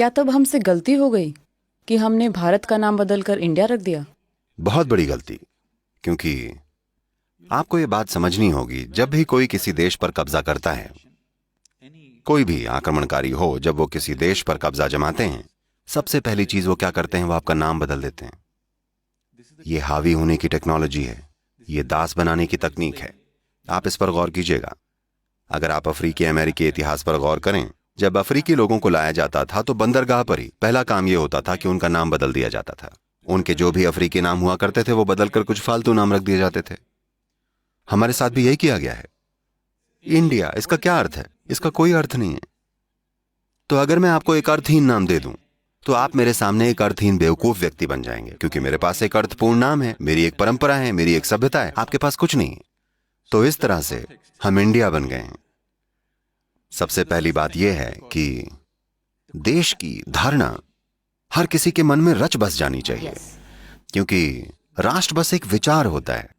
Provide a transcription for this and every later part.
क्या तब हमसे गलती हो गई कि हमने भारत का नाम बदलकर इंडिया रख दिया? बहुत बड़ी गलती। क्योंकि आपको ये बात समझनी होगी, जब भी कोई किसी देश पर कब्जा करता है, कोई भी आक्रमणकारी हो, जब वो किसी देश पर कब्जा जमाते हैं, सबसे पहली चीज वो क्या करते हैं, वो आपका नाम बदल देते हैं। ये हावी होने की टेक्नोलॉजी है, ये दास बनाने की तकनीक है। आप इस पर गौर कीजिएगा। अगर आप अफ्रीकी अमेरिकी इतिहास पर गौर करें, जब अफ्रीकी लोगों को लाया जाता था तो बंदरगाह पर ही पहला काम यह होता था कि उनका नाम बदल दिया जाता था। उनके जो भी अफ्रीकी नाम हुआ करते थे वो बदलकर कुछ फालतू नाम रख दिए जाते थे। हमारे साथ भी यही किया गया है। इंडिया, इसका क्या अर्थ है? इसका कोई अर्थ नहीं है। तो अगर मैं आपको एक अर्थहीन नाम दे दूं तो आप मेरे सामने एक अर्थहीन बेवकूफ व्यक्ति बन जाएंगे, क्योंकि मेरे पास एक अर्थपूर्ण नाम है, मेरी एक परंपरा है, मेरी एक सभ्यता है। आपके पास कुछ नहीं है। तो इस तरह से हम इंडिया बन गए हैं। सबसे पहली बात यह है कि देश की धारणा हर किसी के मन में रच बस जानी चाहिए, क्योंकि राष्ट्र बस एक विचार होता है।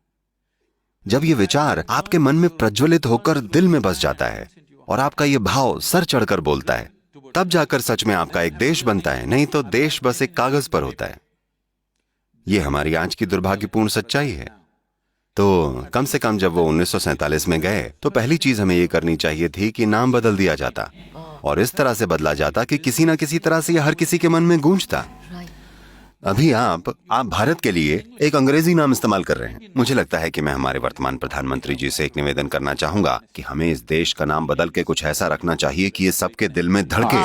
जब यह विचार आपके मन में प्रज्वलित होकर दिल में बस जाता है और आपका यह भाव सर चढ़कर बोलता है, तब जाकर सच में आपका एक देश बनता है। नहीं तो देश बस एक कागज पर होता है। यह हमारी आज की दुर्भाग्यपूर्ण सच्चाई है। तो कम से कम जब वो 1947 में गए तो पहली चीज हमें यह करनी चाहिए थी कि नाम बदल दिया जाता, और इस तरह से बदला जाता कि किसी ना किसी तरह से यह हर किसी के मन में गूंजता। अभी आप भारत के लिए एक अंग्रेजी नाम इस्तेमाल कर रहे हैं। मुझे लगता है कि मैं हमारे वर्तमान प्रधानमंत्री जी से एक निवेदन करना चाहूंगा कि हमें इस देश का नाम बदल के कुछ ऐसा रखना चाहिए कि ये सबके दिल में धड़के।